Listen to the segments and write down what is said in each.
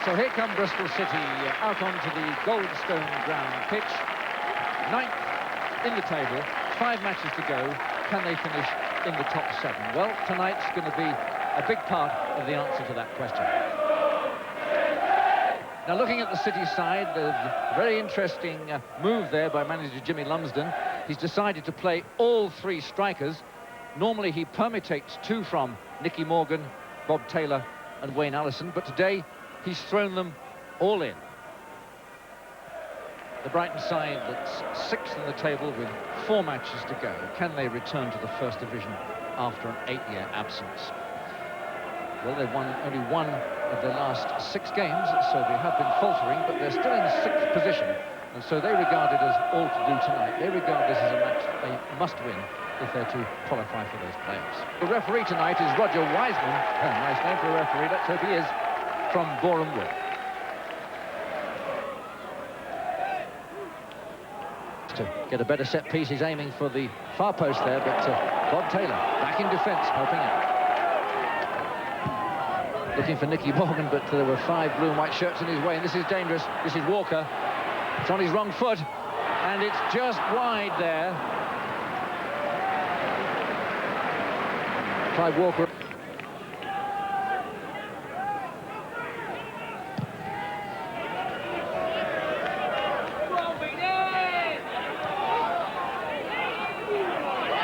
So here come Bristol City out onto the Goldstone ground pitch. 9th in the table, 5 matches to go. Can they finish in the top 7? Well, tonight's going to be a big part of the answer to that question. Now, looking at the City side, a very interesting move there by manager Jimmy Lumsden. He's decided to play all 3 strikers. Normally, he permutates 2 from Nicky Morgan, Bob Taylor and Wayne Allison, but today he's thrown them all in. The Brighton side that's 6th in the table with 4 matches to go. Can they return to the First Division after an 8-year absence? Well, they've won only 1 of their last 6 games, so they have been faltering, but they're still in 6th position, and so they regard it as all to do tonight. They regard this as a match they must win if they're to qualify for those playoffs. The referee tonight is Roger Wiseman. Nice name for a referee, let's hope he is, from Boreham Wood. To get a better set piece, he's aiming for the far post there, but Bob Taylor back in defence, helping out. Looking for Nicky Morgan, but there were 5 blue and white shirts in his way, and this is dangerous. This is Walker. It's on his wrong foot, and it's just wide there. Clive Walker.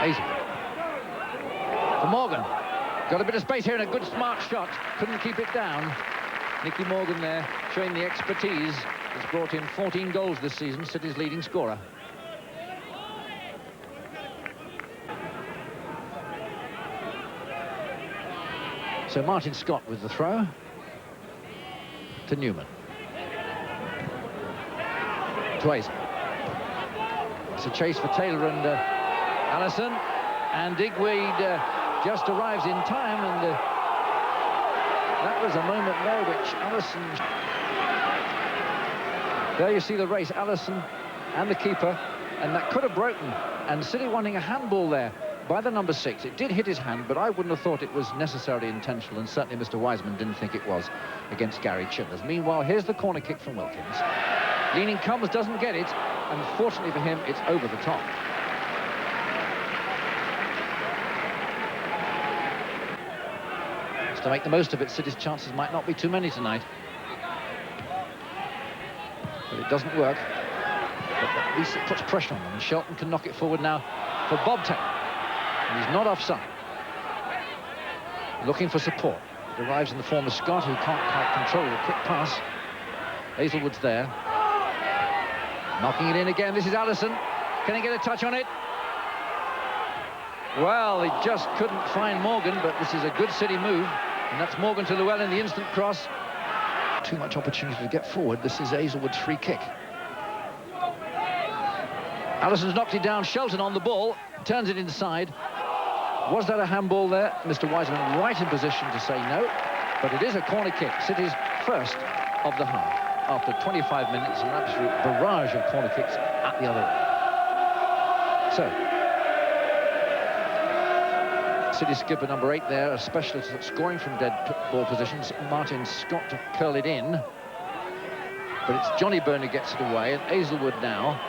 Easy. For Morgan. Got a bit of space here and a good smart shot. Couldn't keep it down. Nicky Morgan there showing the expertise. Has brought in 14 goals this season, City's leading scorer. So Martin Scott with the throw to Newman. Twice. It's a chase for Taylor and Allison, and Digweed just arrives in time, and that was a moment there which Allison... There you see the race, Allison and the keeper, and that could have broken, and City wanting a handball there by the number 6. It did hit his hand, but I wouldn't have thought it was necessarily intentional, and certainly Mr. Wiseman didn't think it was against Gary Childers. Meanwhile, here's the corner kick from Wilkins. Leaning comes, doesn't get it, and fortunately for him, it's over the top. Just to make the most of it, City's chances might not be too many tonight. But it doesn't work. But at least it puts pressure on them, and Shelton can knock it forward now for Bob Taylor. And he's not offside. Looking for support. It arrives in the form of Scott, who can't quite control the quick pass. Hazelwood's there. Knocking it in again. This is Allison. Can he get a touch on it? Well, he just couldn't find Morgan, but this is a good City move. And that's Morgan to Llewellyn, the instant cross. Too much opportunity to get forward. This is Hazelwood's free kick. Allison's knocked it down. Shelton on the ball. Turns it inside. Was that a handball there? Mr. Wiseman right in position to say no. But it is a corner kick. City's first of the half. After 25 minutes, an absolute barrage of corner kicks at the other end. So, City skipper number 8 there, a specialist at scoring from dead ball positions, Martin Scott to curl it in. But it's Johnny Byrne who gets it away, and Hazelwood now.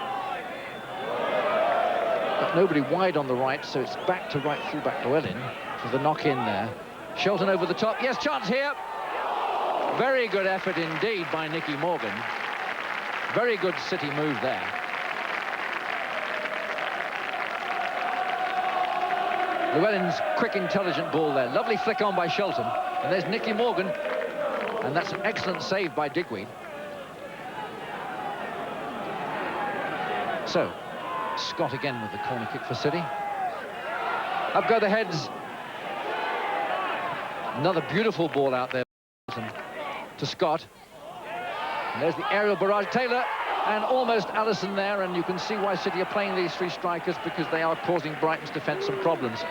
But nobody wide on the right, so it's back to right fullback Llewellyn for the knock-in there. Shelton over the top. Yes, chance here. Very good effort indeed by Nicky Morgan. Very good City move there. Llewellyn's quick, intelligent ball there. Lovely flick on by Shelton. And there's Nicky Morgan. And that's an excellent save by Digweed. So, Scott again with the corner kick for City. Up go the heads. Another beautiful ball out there to Scott. And there's the aerial barrage. Taylor and almost Allison there, and you can see why City are playing these 3 strikers, because they are causing Brighton's defence some problems.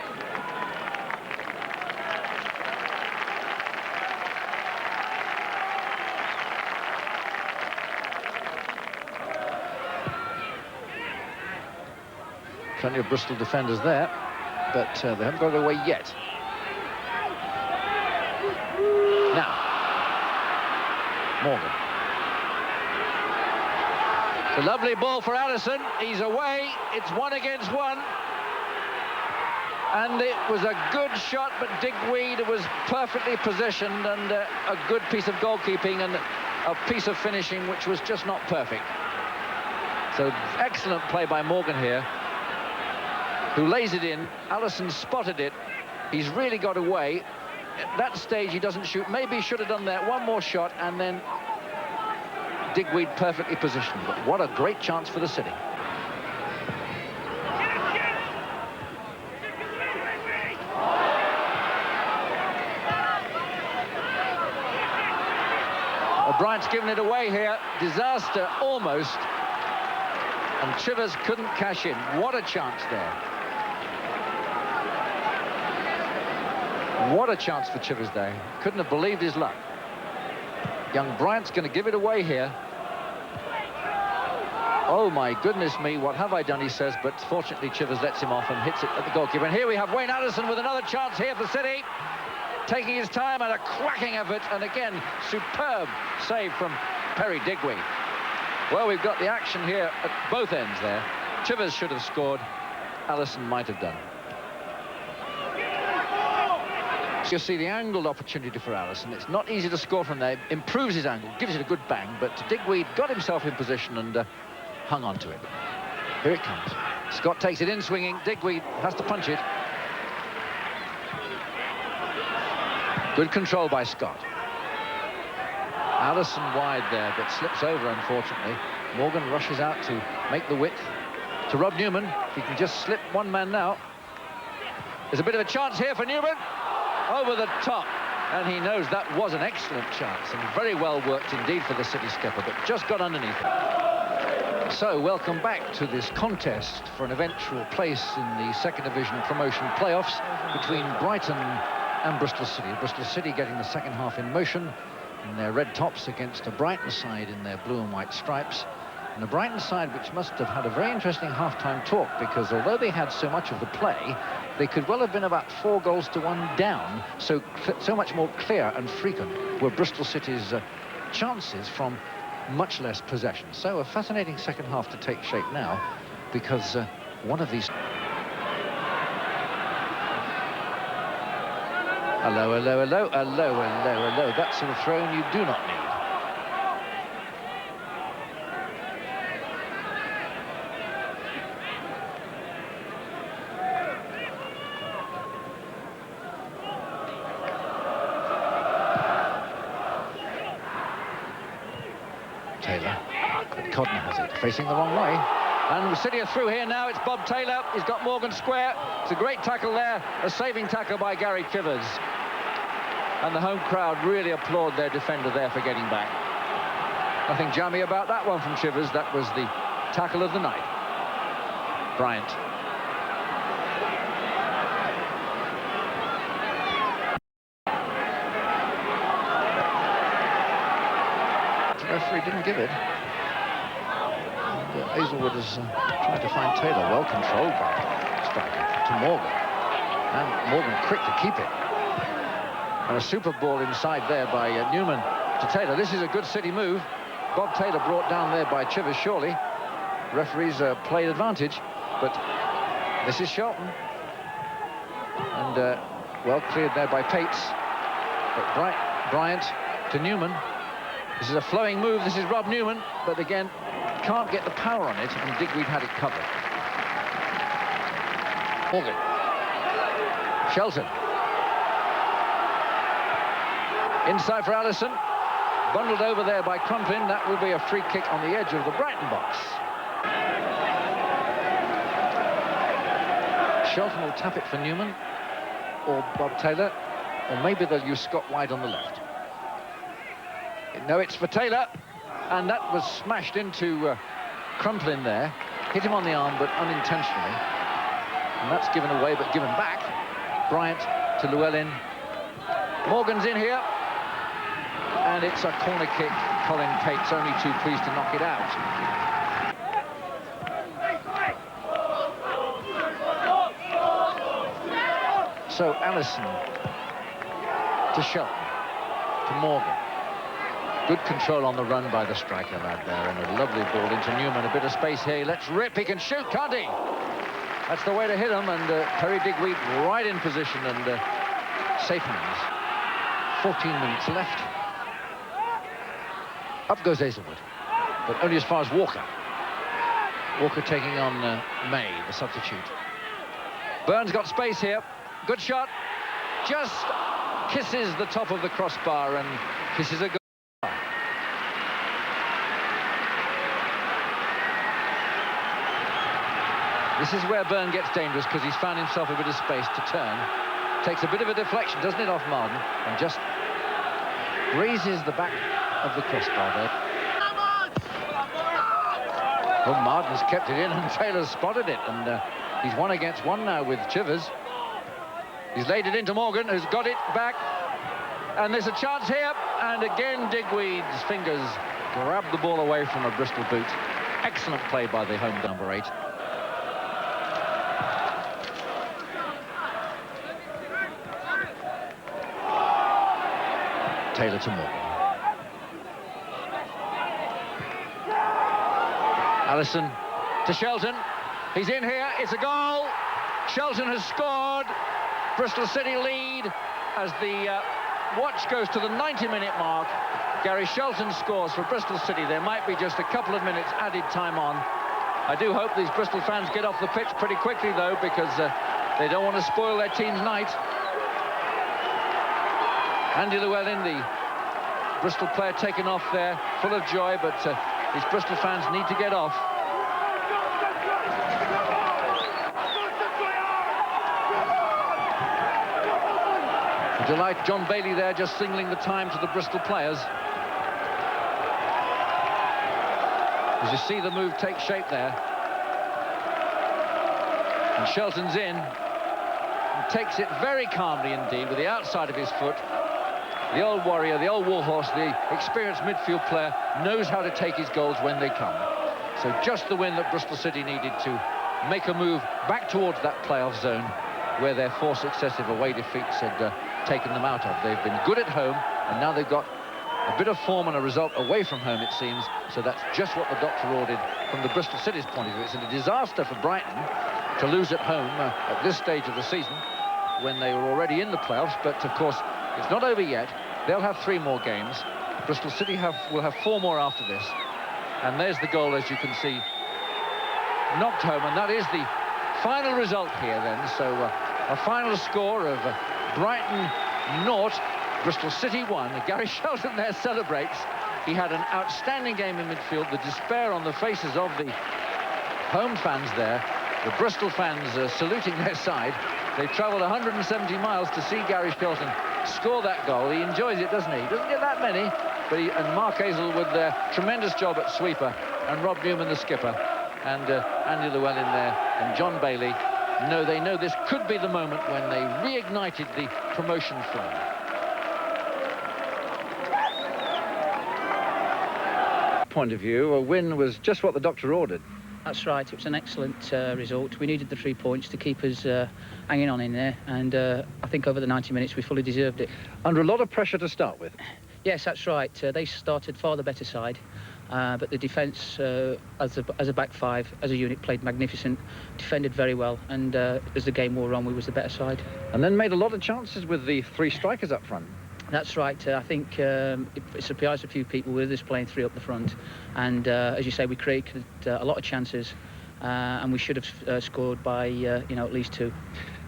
Plenty of Bristol defenders there, but they haven't got it away yet. Now, Morgan. It's a lovely ball for Allison. He's away. It's 1 against 1. And it was a good shot, but Digweed was perfectly positioned, and a good piece of goalkeeping and a piece of finishing which was just not perfect. So excellent play by Morgan here, who lays it in. Allison spotted it. He's really got away. At that stage, he doesn't shoot. Maybe he should have done that. One more shot, and then Digweed perfectly positioned. But what a great chance for the City. Bryant's given it away here. Disaster, almost. And Chivers couldn't cash in. What a chance there. What a chance for Chivers there. Couldn't have believed his luck. Young Bryant's going to give it away here. Oh, my goodness me, what have I done, he says, but fortunately Chivers lets him off and hits it at the goalkeeper. And here we have Wayne Allison with another chance here for City. Taking his time and a cracking effort, and again, superb save from Perry Digweed. Well, we've got the action here at both ends there. Chivers should have scored. Allison might have done. So you see the angled opportunity for Allison. It's not easy to score from there. Improves his angle, gives it a good bang, but Digweed got himself in position and hung on to it. Here it comes. Scott takes it in swinging. Digweed has to punch it. Good control by Scott. Allison wide there, but slips over, unfortunately. Morgan rushes out to make the width to Rob Newman. If he can just slip one man now. There's a bit of a chance here for Newman. Over the top. And he knows that was an excellent chance, and very well worked indeed for the City skipper, but just got underneath it. So, welcome back to this contest for an eventual place in the second division promotion playoffs between Brighton and Bristol City. Bristol City getting the second half in motion in their red tops against a Brighton side in their blue and white stripes. And the Brighton side which must have had a very interesting half-time talk, because although they had so much of the play, they could well have been about 4-1 down. So much more clear and frequent were Bristol City's chances from much less possession. So a fascinating second half to take shape now, because one of these... Hello, hello, hello, hello, hello, hello. That sort of throw you do not need. Taylor. Codner has it, facing the wrong way. And City are through here now. It's Bob Taylor. He's got Morgan square. It's a great tackle there. A saving tackle by Gary Chivers. And the home crowd really applaud their defender there for getting back. Nothing jammy about that one from Chivers. That was the tackle of the night. Bryant. The referee didn't give it. Hazelwood is trying to find Taylor. Well controlled by striker to Morgan. And Morgan quick to keep it. And a super ball inside there by Newman to Taylor. This is a good City move. Bob Taylor brought down there by Chivers, surely. Referees played advantage, but this is Shelton. And well cleared there by Pates. But Bryant to Newman. This is a flowing move. This is Rob Newman, but again, can't get the power on it, and Digweed had it covered. Morgan. Shelton. Inside for Allison. Bundled over there by Crumplin. That will be a free kick on the edge of the Brighton box. Shelton will tap it for Newman, or Bob Taylor, or maybe they'll use Scott wide on the left. No, it's for Taylor. And that was smashed into Crumplin there. Hit him on the arm, but unintentionally. And that's given away, but given back. Bryant to Llewellyn. Morgan's in here. And it's a corner kick. Colin Pates only too pleased to knock it out. So Allison to Shelton. To Morgan. Good control on the run by the striker lad there, and a lovely ball into Newman. A bit of space here. He lets rip. He can shoot, can't he? That's the way to hit him, and Terry Digweed right in position, and safe hands. 14 minutes left. Up goes Hazelwood, but only as far as Walker. Walker taking on May, the substitute. Burns got space here. Good shot. Just kisses the top of the crossbar and kisses a goal. This is where Byrne gets dangerous, because he's found himself a bit of space to turn. Takes a bit of a deflection, doesn't it, off Marden, and just grazes the back of the crossbar there. Well, Marden's kept it in, and Taylor's spotted it, and he's 1 against 1 now with Chivers. He's laid it into Morgan, who's got it back, and there's a chance here, and again Digweed's fingers grab the ball away from a Bristol boot. Excellent play by the home number 8. Taylor to Morgan. Allison to Shelton. He's in here. It's a goal. Shelton has scored. Bristol City lead as the watch goes to the 90-minute mark. Gary Shelton scores for Bristol City. There might be just a couple of minutes added time on. I do hope these Bristol fans get off the pitch pretty quickly, though, because they don't want to spoil their team's night. Andy Llewellyn, the Bristol player, taken off there, full of joy, but these Bristol fans need to get off. To delight John Bailey there, just singling the time to the Bristol players. As you see the move take shape there. And Shelton's in. And takes it very calmly indeed with the outside of his foot. The old warrior, the old warhorse, the experienced midfield player knows how to take his goals when they come. So just the win that Bristol City needed to make a move back towards that playoff zone where their 4 successive away defeats had taken them out of. They've been good at home, and now they've got a bit of form and a result away from home, it seems. So that's just what the doctor ordered from the Bristol City's point of view. It's a disaster for Brighton to lose at home at this stage of the season when they were already in the playoffs, but of course it's not over yet. They'll have 3 more games. Bristol City will have 4 more after this. And there's the goal, as you can see, knocked home, and that is the final result here then. So a final score of Brighton 0, Bristol City 1. Gary Shelton there celebrates. He had an outstanding game in midfield. The despair on the faces of the home fans there. The Bristol fans saluting their side. They travelled 170 miles to see Gary Shelton score that goal. He enjoys it, doesn't he? He doesn't get that many, but and Mark Hazelwood there, tremendous job at sweeper, and Rob Newman, the skipper, and Andy Llewellyn there, and John Bailey. No, they know this could be the moment when they reignited the promotion flame. Point of view, a win was just what the doctor ordered. That's right, it was an excellent result. We needed the 3 points to keep us hanging on in there, and I think over the 90 minutes we fully deserved it. Under a lot of pressure to start with. Yes, that's right. They started far the better side, but the defence as a back 5, as a unit, played magnificent, defended very well, and as the game wore on, we was the better side. And then made a lot of chances with the 3 strikers up front. That's right. I think it surprised a few people with us playing 3 up the front, and as you say, we created a lot of chances, and we should have scored by at least 2.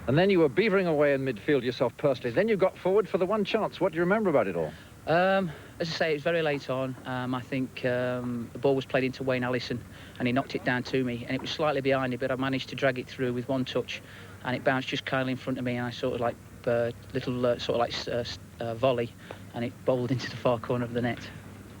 And then you were beavering away in midfield yourself personally. Then you got forward for the 1 chance. What do you remember about it all? As I say, it was very late on. I think the ball was played into Wayne Allison, and he knocked it down to me, and it was slightly behind me, but I managed to drag it through with 1 touch, and it bounced just kindly in front of me, and I sort of like volley, and it bowled into the far corner of the net.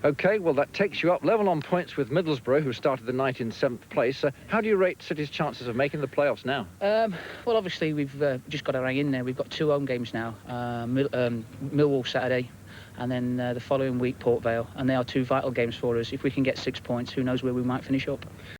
OK, well, that takes you up level on points with Middlesbrough, who started the night in 7th place. How do you rate City's chances of making the playoffs now? Well, obviously, we've just got to hang in there. We've got 2 home games now, Millwall Saturday, and then the following week, Port Vale, and they are 2 vital games for us. If we can get 6 points, who knows where we might finish up.